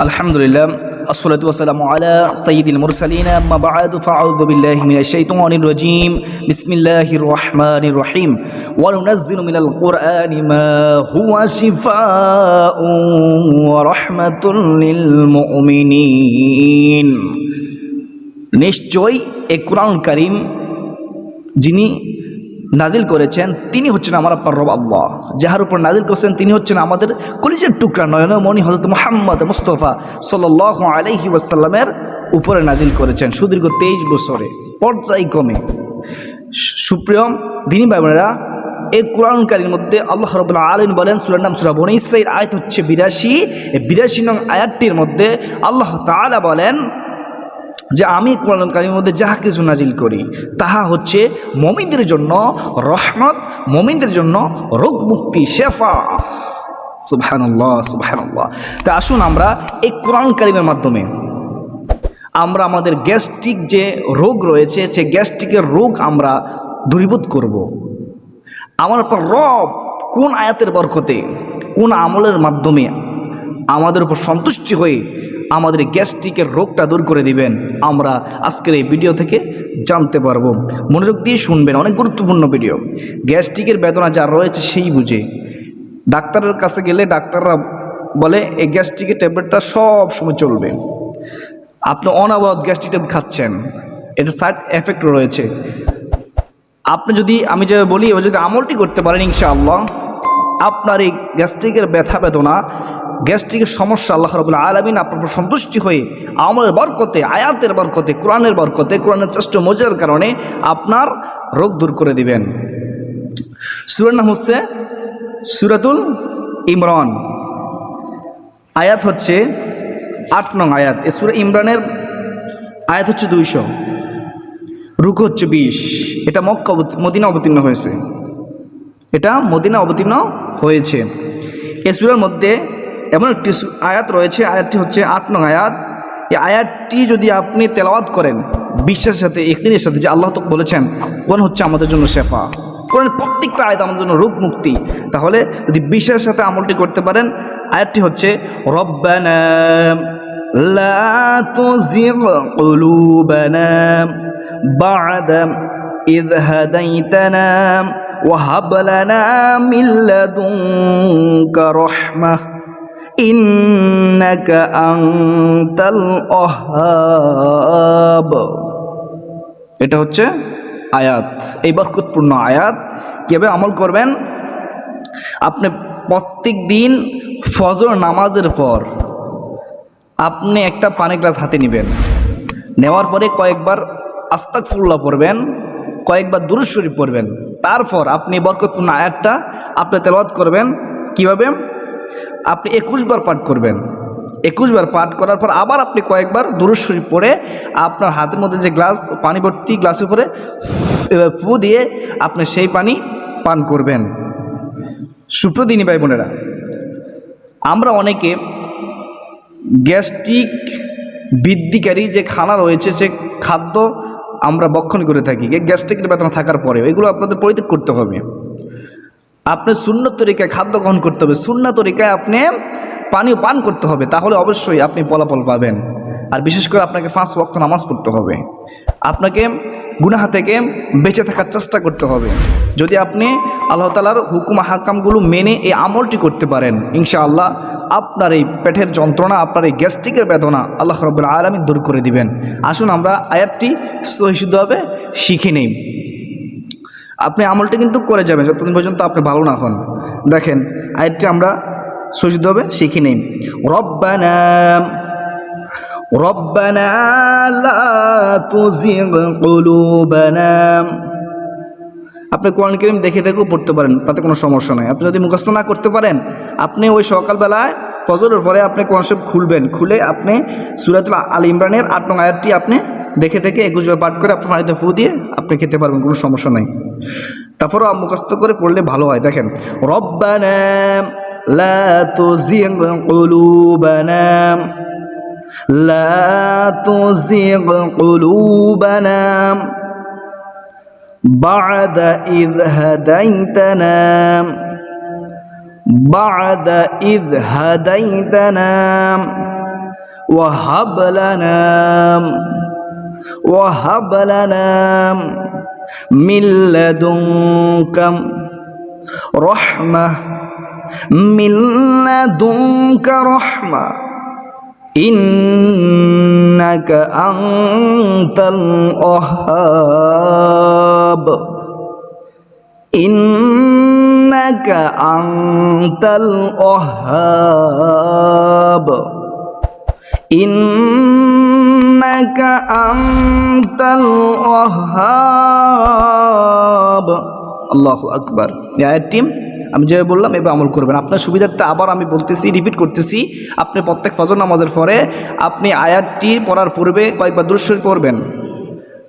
আলহামদুলিল্লাহ আসসালাতু ওয়াসসালামু আলা সাইয়্যিদিল মুরসালিন আম্মা বা'দু ফাআউযু বিল্লাহি মিনাশ শাইতানির রাজীম বিসমিল্লাহির রহমানির রহিম ওয়া নুনাজ্জিলু মিনাল কুরআনি মা হুয়া শিফাউন ওয়া রাহমাতুল লিল মুমিনিন। নিশ্চয়ই এই কুরআন কারীম যিনি নাজিল করেছেন তিনি হচ্ছেন আমার আপনার রব আল্লাহ। যাহার উপর নাজিল করেছেন তিনি হচ্ছেন আমাদের কলিজার টুকরা নয়নমণি হযরত মুহাম্মদ মুস্তাফা সাল্লাল্লাহু আলাইহি ওয়াসাল্লামের উপরে নাজিল করেছেন সুদীর্ঘ 23 বছরে পর্যায়ক্রমে। সুপ্রিয় দ্বীনী ভাই বোনেরা, এই কুরআন কারীমের মধ্যে আল্লাহ রাব্বুল আলামিন বলেন, সূরার নাম সূরা বনী ইসরাঈল, আয়াত হচ্ছে 82। এই 82 নং আয়াতটির মধ্যে আল্লাহ তাআলা বলেন যে আমি কুরআন কারীমের মধ্যে যাহা কিছু নাজিল করি তাহা হচ্ছে মুমিনদের জন্য রহমত, মুমিনদের জন্য রোগ মুক্তি, শেফা। সুবহানাল্লাহ সুবহানাল্লাহ। তা আসুন আমরা এই কুরআন কারীমের মাধ্যমে আমরা আমাদের গ্যাস্ট্রিক যে রোগ রয়েছে সে গ্যাস্ট্রিকের রোগ আমরা দূরীভূত করব। আমার উপর রব কোন আয়াতের বরকতে, কোন আমলের মাধ্যমে আমাদের উপর সন্তুষ্টি হয়ে আমাদের গ্যাস্ট্রিকের রোগটা দূর করে দিবেন, আমরা আজকের এই ভিডিও থেকে জানতে পারবো। মনোযোগ দিয়ে শুনবেন, অনেক গুরুত্বপূর্ণ ভিডিও। গ্যাস্ট্রিকের বেদনা যার রয়েছে সেই বুঝে। ডাক্তারের কাছে গেলে ডাক্তাররা বলে এই গ্যাস্ট্রিকের ট্যাবলেটটা সব সময় চলবে। আপনি অনাবধ গ্যাস্ট্রিক ট্যাবলেট খাচ্ছেন, এটা সাইড এফেক্ট রয়েছে। আপনি যদি আমি যে বলি ও যদি আমলটি করতে পারেন ইনশাআল্লাহ আপনার এই গ্যাস্ট্রিকের ব্যথা বেদনা, গ্যাস্ট্রিকের সমস্যা আল্লাহ রাব্বুল আলামিন আপনার সন্তুষ্টি হয়ে আমলের বরকতে, আয়াতের বরকতে, কোরআনের বরকতে, কোরআনের শ্রেষ্ঠ মজার কারণে আপনার রোগ দূর করে দিবেন। সূরার নাম হচ্ছে সূরাতুল ইমরান, আয়াত হচ্ছে 8 নং আয়াত। এই সূরা ইমরানের আয়াত হচ্ছে 200, রুকু হচ্ছে 20। এটা মক্কা মদিনা অবতীর্ণ হয়েছে, এটা মদিনা অবতীর্ণ হয়েছে। এই সূরার মধ্যে এমন একটি আয়াত রয়েছে, আয়াতটি হচ্ছে 8 নং আয়াত। এই আয়াতটি যদি আপনি তেলাওয়াত করেন বিশ্বাসের সাথে, ইকিনের সাথে যে আল্লাহ তো বলেছেন কোরআন হচ্ছে আমাদের জন্য শেফা, কোরআনের প্রত্যেকটা আয়াত আমাদের জন্য রোগ মুক্তি, তাহলে যদি বিশ্বাসের সাথে আমলটি করতে পারেন, আয়াতটি হচ্ছে রব্বানা লা তুযিগ কুলুবানা বা'দা ইয হাদাইতানা ওয়া হাব লানা মিন লাদুনকা রাহমাহ ইন্নাকা আনতাল ওয়াহ্হাব। এটা হচ্ছে আয়াত, এই বরকতপূর্ণ আয়াত। কীভাবে আমল করবেন? আপনি প্রত্যেক দিন ফজর নামাজের পর আপনি একটা পানির গ্লাস হাতে নেবেন, নেওয়ার পরে কয়েকবার আস্তাগফিরুল্লাহ পড়বেন, কয়েকবার দুরূদ শরীফ পড়বেন, তারপর আপনি বরকতপূর্ণ আয়াতটা আপনি তেলাওয়াত করবেন। কিভাবে? আপনি 21 বার পাঠ করবেন। 21 বার পাঠ করার পর আবার আপনি কয়েকবার দুরূদ শরীফ পড়ে আপনার হাতের মধ্যে যে গ্লাস পানি ভর্তি গ্লাসের উপরে এবার ফু দিয়ে আপনি সেই পানি পান করবেন। সুপ্রদিনী ভাই বোনেরা, আমরা অনেকে গ্যাস্ট্রিক বৃদ্ধিকারী যে খানা রয়েছে সে খাদ্য আমরা ভক্ষণ করে থাকি গ্যাস্ট্রিকের বেদনা থাকার পরেও, এগুলো আপনাদের পরিত্যাগ করতে হবে। আপনি সুন্নত তরিকায় খাদ্য গ্রহণ করতে হবে, সুন্নাত তরিকায় আপনি পানীয় পান করতে হবে, তাহলে অবশ্যই আপনি ফলাফল পাবেন। আর বিশেষ করে আপনাকে 5 ওয়াক্ত নামাজ পড়তে হবে, আপনাকে গুনাহ থেকে বেঁচে থাকার চেষ্টা করতে হবে। যদি আপনি আল্লাহ তাআলার হুকুম হাকামগুলো মেনে এই আমলটি করতে পারেন, ইনশাআল্লাহ আপনার এই পেটের যন্ত্রণা, আপনার এই গ্যাস্ট্রিকের বেদনা আল্লাহ রাব্বুল আলামিন দূর করে দিবেন। আসুন আমরা আয়াতটি সহিষ্ণুভাবে শিখে নেই। আপনি আমলটি কিন্তু করে যাবেন যতদিন পর্যন্ত আপনি ভালো না হন। দেখেন আয়াতটি আমরা সহিষ্ণুভাবে শিখে নেই। রব্বানা রব্বানা লা তুযিগ কুলুবানা। আপনি কোরআন কারীম দেখে দেখেও পড়তে পারেন, তাতে কোনো সমস্যা নাই। আপনি যদি মুখস্থ না করতে পারেন, আপনি ওই সকালবেলায় ফজরের পরে আপনি কোরআন শরীফ খুলবেন, খুলে আপনি সূরাতুল আল ইমরানের 8 নং আয়াতটি আপনি দেখে দেখে 21 বার পাঠ করে আপনার পানিতে ফু দিয়ে আপনি খেতে পারবেন, কোনো সমস্যা নাই। তারপরও মুখস্থ করে পড়লে ভালো হয়। দেখেন রব্বানা লা তুযিগ কুলুবানা লা তুযিগ কুলুবানা বা'দা ইয হাদাইতানা بعد إذ هديتنا وهب لنا من لدنك رحمة إنك أنت الوهاب إنك أنت الوهاب إنك أنت الوهاب আল্লাহু আকবার। এই আয়াতটি আমি যে বললাম এবার আমল করবেন। আপনার সুবিধার্থে আবার আমি বলতেছি, রিপিট করতেছি, আপনি প্রত্যেক ফজর নামাজের পরে আপনি আয়াতটি পড়ার পূর্বে কয়েকবার দুরূদ শরীফ পড়বেন,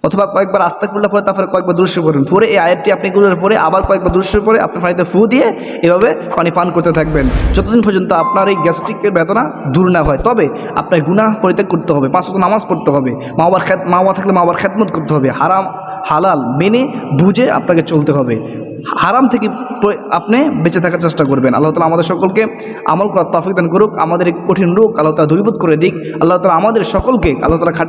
অথবা কয়েকবার আস্তাগফিরুল্লাহ পড়ে তারপরে কয়েকবার দুরূদ শরীফ পড়বেন। পরে এই আয়াতটি আপনি গুলোর পরে আবার কয়েকবার দুরূদ শরীফ পড়ে আপনি পানিতে ফু দিয়ে এভাবে পানি পান করতে থাকবেন যতদিন পর্যন্ত আপনার এই গ্যাস্ট্রিকের বেদনা দূর না হয়। তবে আপনার গুনাহ পরিত্যাগ করতে হবে, 5 ওয়াক্ত নামাজ পড়তে হবে, মা বাবা থাকলে মা বাবার খেদমত করতে হবে, হারাম হালাল মেনে বুঝে আপনাকে চলতে হবে, হারাম থেকে আপনি বেঁচে থাকার চেষ্টা করবেন। আল্লাহ তাআলা আমাদের সকলকে আমল করার তৌফিক দান করুক, আমাদের এই কঠিন রোগ আল্লাহ তাআলা দূরীভূত করে দিক। আল্লাহ তাআলা আমাদের সকলকে আল্লাহ তাআলা খাঁটি